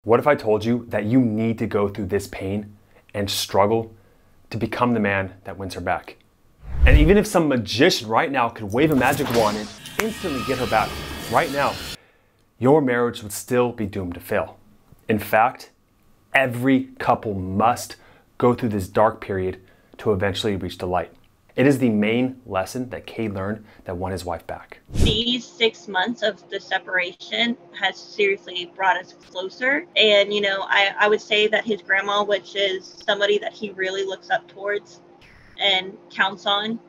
What if I told you that you need to go through this pain and struggle to become the man that wins her back? And even if some magician right now could wave a magic wand and instantly get her back right now, your marriage would still be doomed to fail. In fact, every couple must go through this dark period to eventually reach the light. It is the main lesson that Cade learned that won his wife back. These 6 months of the separation has seriously brought us closer. And, I would say that his grandma, which is somebody that he really looks up towards and counts on,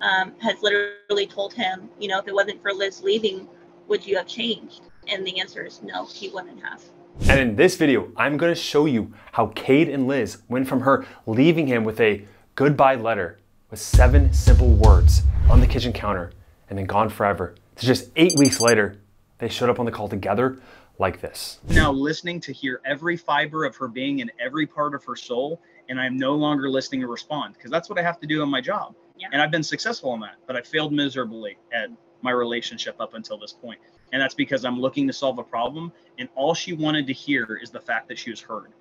has literally told him, if it wasn't for Liz leaving, would you have changed? And the answer is no, he wouldn't have. And in this video, I'm going to show you how Cade and Liz went from her leaving him with a goodbye letter with 7 simple words on the kitchen counter and then gone forever to just 8 weeks later, they showed up on the call together like this. Now listening to hear every fiber of her being in every part of her soul, and I'm no longer listening to respond because that's what I have to do in my job. Yeah. And I've been successful in that, but I failed miserably at my relationship up until this point. And that's because I'm looking to solve a problem, and all she wanted to hear is the fact that she was heard.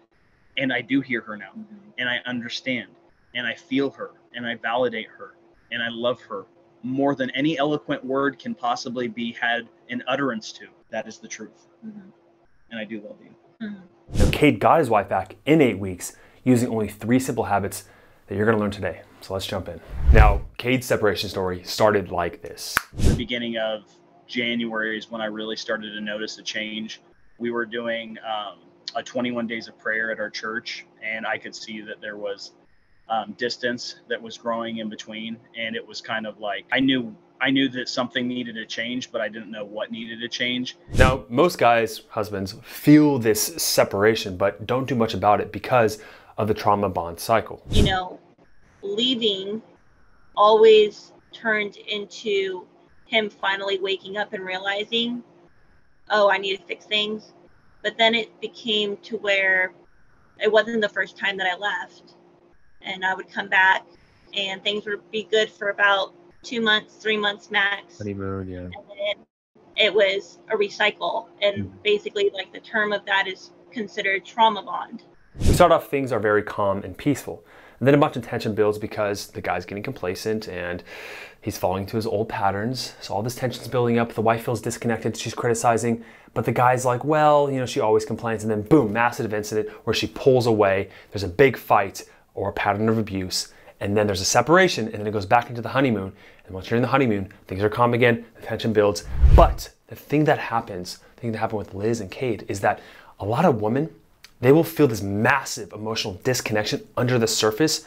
And I do hear her now, and I understand, and I feel her, and I validate her, and I love her more than any eloquent word can possibly be had an utterance to. That is the truth. And I do love you. Now, Cade got his wife back in 8 weeks using only 3 simple habits that you're going to learn today. So let's jump in. Now, Cade's separation story started like this. The beginning of January is when I really started to notice a change. We were doing a 21 days of prayer at our church, and I could see that there was distance that was growing in between. And it was kind of like, I knew that something needed to change, but I didn't know what needed to change. Now, most guys, husbands, feel this separation, but don't do much about it because of the trauma bond cycle. Leaving always turned into him finally waking up and realizing, oh, I need to fix things. But then it became to where it wasn't the first time that I left. And I would come back and things would be good for about 2 months, 3 months max. Honeymoon, yeah. And then it was a recycle. And basically, like, the term of that is considered trauma bond. We start off, things are very calm and peaceful. And then a bunch of tension builds because the guy's getting complacent and he's falling to his old patterns. So all this tension's building up. The wife feels disconnected. She's criticizing. But the guy's like, well, she always complains. And then boom, massive incident where she pulls away. There's a big fight or a pattern of abuse. And then there's a separation. And then it goes back into the honeymoon. And once you're in the honeymoon, things are calm again. The tension builds. But the thing that happened with Liz and Cade is that a lot of women, they will feel this massive emotional disconnection under the surface,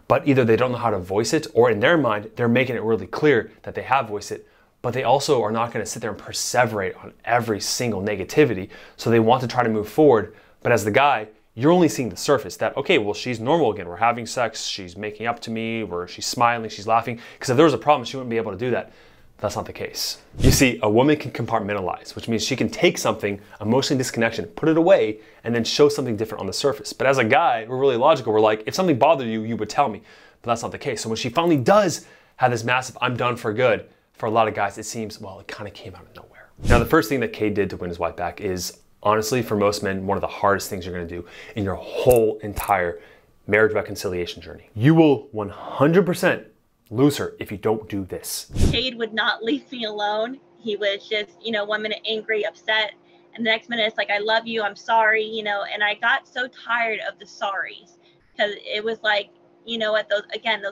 but either they don't know how to voice it, or in their mind, they're making it really clear that they have voiced it, but they also are not going to sit there and perseverate on every single negativity. So they want to try to move forward. But as the guy, you're only seeing the surface that, okay, well, she's normal again. We're having sex. She's making up to me, or she's smiling, she's laughing. Because if there was a problem, she wouldn't be able to do that. That's not the case. You see, a woman can compartmentalize, which means she can take something, emotionally disconnection, put it away, and then show something different on the surface. But as a guy, we're really logical. We're like, if something bothered you, you would tell me. But that's not the case. So when she finally does have this massive, I'm done for good, for a lot of guys, it seems, well, it kind of came out of nowhere. Now, the first thing that Cade did to win his wife back is, honestly, for most men, one of the hardest things you're going to do in your whole entire marriage reconciliation journey. You will 100% lose her if you don't do this. Cade would not leave me alone. He was just, 1 minute angry, upset, and the next minute it's like, I love you, I'm sorry, and I got so tired of the sorries because it was like, what, those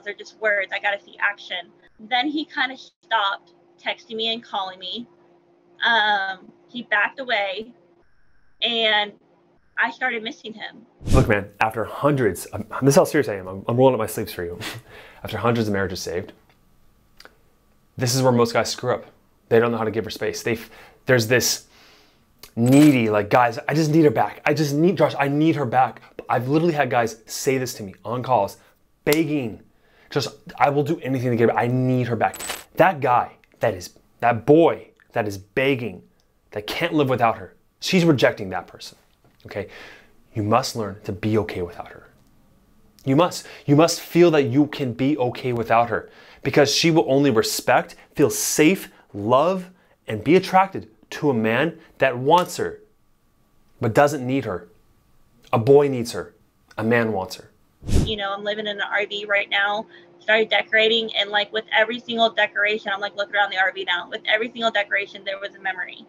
are just words. I got to see action. Then he kind of stopped texting me and calling me. He backed away, and I started missing him. Look, man, after hundreds, this is how serious I am. I'm rolling up my sleeves for you. After hundreds of marriages saved, this is where most guys screw up. They don't know how to give her space. There's this needy, like, guys, I just need her back. Josh, I need her back. I've literally had guys say this to me on calls, begging, I will do anything to get her back. I need her back. That guy, that boy that is begging, that can't live without her, she's rejecting that person, okay? You must learn to be okay without her. You must feel that you can be okay without her, because she will only respect, feel safe, love, and be attracted to a man that wants her, but doesn't need her A boy needs her. A man wants her. You know, I'm living in an RV right now. Started decorating, and like with every single decoration, I'm like looking around the RV now. With every single decoration, there was a memory.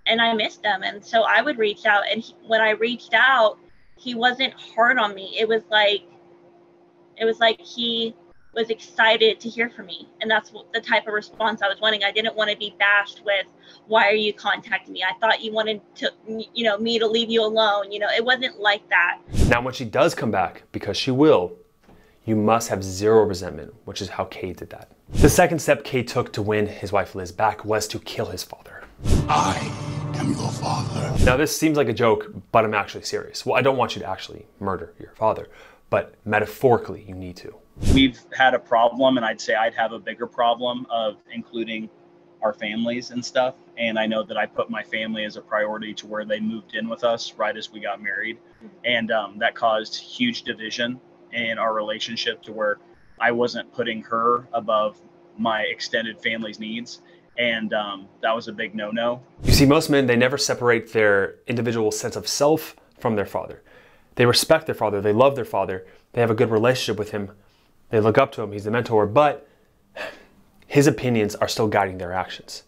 And I missed them. And so I would reach out, and when I reached out, he wasn't hard on me. It was like he was excited to hear from me. And that's the type of response I was wanting. I didn't want to be bashed with, why are you contacting me? I thought you wanted to, you know, me to leave you alone. You know, it wasn't like that. Now, when she does come back, because she will, you must have zero resentment, which is how Cade did that. The second step Cade took to win his wife Liz back was to kill his father. I am your father. Now, this seems like a joke, but I'm actually serious. Well, I don't want you to actually murder your father, but metaphorically, you need to. We've had a problem, and I'd say I'd have a bigger problem of including our families and stuff. And I know that I put my family as a priority to where they moved in with us right as we got married. And that caused huge division in our relationship to where I wasn't putting her above my extended family's needs. And that was a big no-no. You see, most men, they never separate their individual sense of self from their father. They respect their father. They love their father. They have a good relationship with him. They look up to him. He's the mentor, but his opinions are still guiding their actions.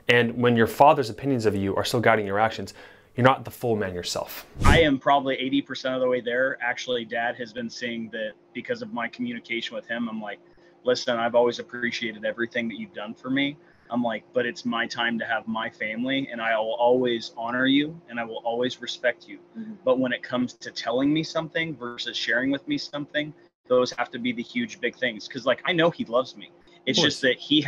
And when your father's opinions of you are still guiding your actions, you're not the full man yourself. I am probably 80% of the way there. Actually, Dad has been seeing that because of my communication with him. I'm like, listen, I've always appreciated everything that you've done for me. I'm like, but it's my time to have my family, and I will always honor you and I will always respect you. Mm-hmm. But when it comes to telling me something versus sharing with me something, those have to be the huge big things. Cause like, I know he loves me. It's just that he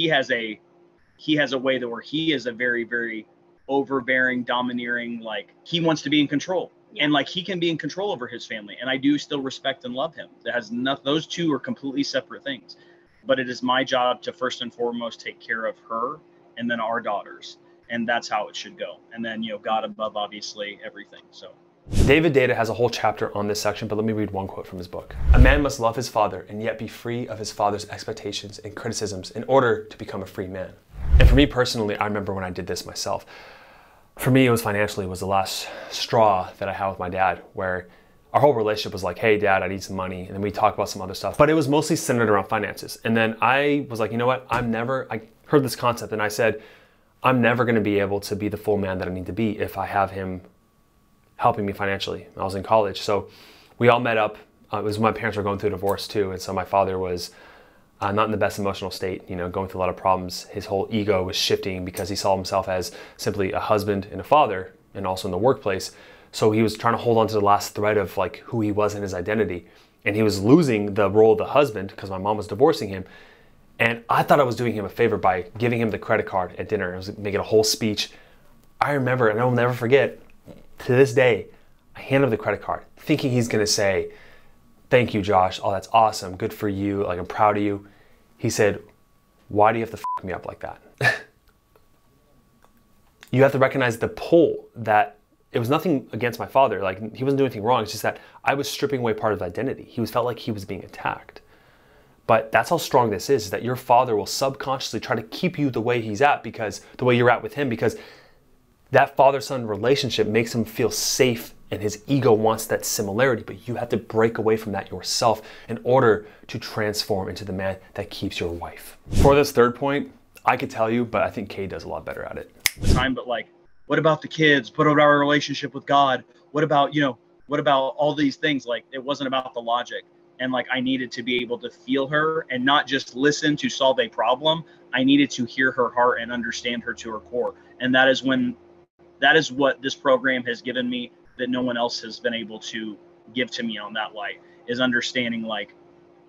has a way that where he is a very, very overbearing, domineering, like he wants to be in control. Yeah. And like he can be in control over his family. And I do still respect and love him. That has nothing, those two are completely separate things. But it is my job to first and foremost take care of her and then our daughters. And that's how it should go. And then, you know, God above, obviously, everything. So David Deida has a whole chapter on this section, but let me read one quote from his book. A man must love his father and yet be free of his father's expectations and criticisms in order to become a free man. And for me personally, I remember when I did this myself. For me, it was financially, it was the last straw that I had with my dad, where our whole relationship was like, hey dad, I need some money. And then we talk about some other stuff, but it was mostly centered around finances. And then I was like, you know what? I heard this concept and I said, I'm never going to be able to be the full man that I need to be if I have him helping me financially. I was in college. So we all met up. It was when my parents were going through a divorce too. And so my father was not in the best emotional state, you know, going through a lot of problems. His whole ego was shifting because he saw himself as simply a husband and a father, and also in the workplace. So he was trying to hold on to the last thread of like who he was in his identity. And he was losing the role of the husband because my mom was divorcing him. And I thought I was doing him a favor by giving him the credit card at dinner. I was making a whole speech. I remember, and I will never forget, to this day, I hand him the credit card thinking he's gonna say, thank you, Josh. Oh, that's awesome. Good for you. Like, I'm proud of you. He said, why do you have to f me up like that? You have to recognize the pull that it was nothing against my father. Like, he wasn't doing anything wrong. It's just that I was stripping away part of his identity. He felt like he was being attacked. But that's how strong this is that your father will subconsciously try to keep you the way he's at, because the way you're at with him, because that father-son relationship makes him feel safe and his ego wants that similarity, but you have to break away from that yourself in order to transform into the man that keeps your wife. For this third point, I could tell you, but I think Cade does a lot better at it. Time, but like, what about the kids? What about our relationship with God? What about, you know, what about all these things? Like, it wasn't about the logic. And like, I needed to be able to feel her and not just listen to solve a problem. I needed to hear her heart and understand her to her core. And that is what this program has given me that no one else has been able to give to me on that light, is understanding, like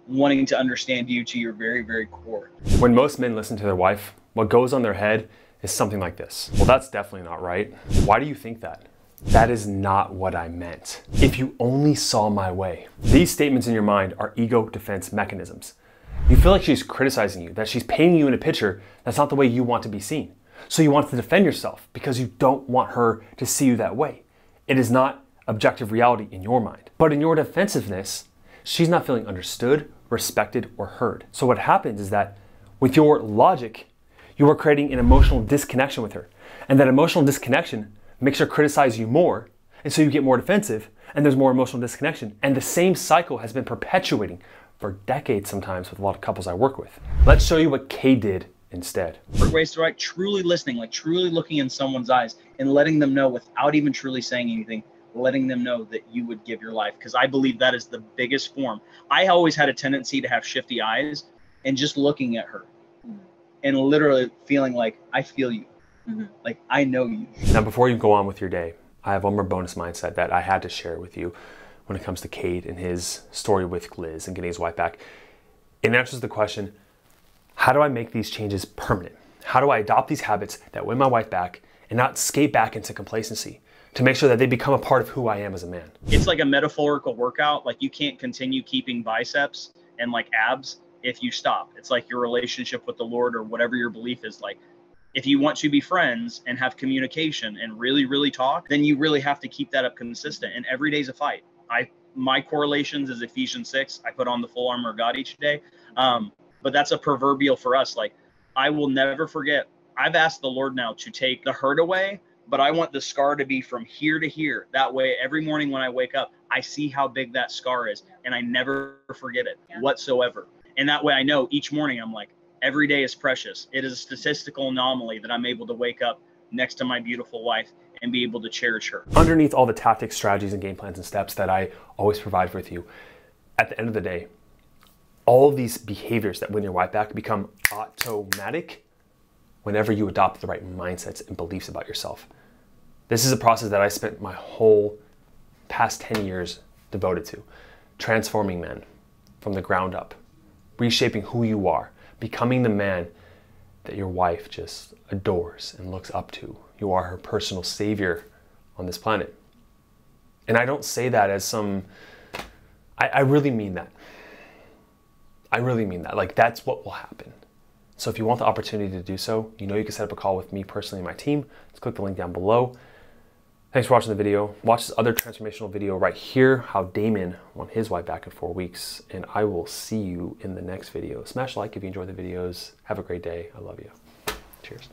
wanting to understand you to your very, very core. When most men listen to their wife, what goes on their head is something like this. Well, that's definitely not right. Why do you think that? That is not what I meant. If you only saw my way. These statements in your mind are ego defense mechanisms. You feel like she's criticizing you, that she's painting you in a picture that's not the way you want to be seen. So you want to defend yourself because you don't want her to see you that way. It is not objective reality in your mind. But in your defensiveness, she's not feeling understood, respected, or heard. So what happens is that with your logic, you are creating an emotional disconnection with her. And that emotional disconnection makes her criticize you more, and so you get more defensive, and there's more emotional disconnection. And the same cycle has been perpetuating for decades sometimes with a lot of couples I work with. Let's show you what Cade did instead. Ways to truly listening, like truly looking in someone's eyes and letting them know without even truly saying anything, letting them know that you would give your life. Because I believe that is the biggest form. I always had a tendency to have shifty eyes, and just looking at her and literally feeling like, I feel you. Like, I know you. Now, before you go on with your day, I have one more bonus mindset that I had to share with you when it comes to Cade and his story with Liz and getting his wife back. It answers the question, how do I make these changes permanent? How do I adopt these habits that win my wife back and not skate back into complacency to make sure that they become a part of who I am as a man? It's like a metaphorical workout. Like, you can't continue keeping biceps and like abs if you stop. It's like your relationship with the Lord or whatever your belief is. Like, if you want to be friends and have communication and really, really talk, then you really have to keep that up consistent. And every day's a fight. My correlations is Ephesians 6. I put on the full armor of God each day. But that's a proverbial for us. Like, I will never forget. I've asked the Lord now to take the hurt away, but I want the scar to be from here to here. That way, every morning when I wake up, I see how big that scar is, and I never forget it whatsoever. And that way I know each morning I'm like, every day is precious. It is a statistical anomaly that I'm able to wake up next to my beautiful wife and be able to cherish her. Underneath all the tactics, strategies, and game plans and steps that I always provide with you, at the end of the day, all of these behaviors that win your wife back become automatic whenever you adopt the right mindsets and beliefs about yourself. This is a process that I spent my whole past 10 years devoted to, transforming men from the ground up, reshaping who you are, becoming the man that your wife just adores and looks up to. You are her personal savior on this planet. And I don't say that as some, I really mean that. I really mean that. Like, that's what will happen. So if you want the opportunity to do so, you know you can set up a call with me personally and my team. Just click the link down below. Thanks for watching the video. Watch this other transformational video right here, how Damon won his wife back in 4 weeks. And I will see you in the next video. Smash like if you enjoy the videos. Have a great day. I love you. Cheers.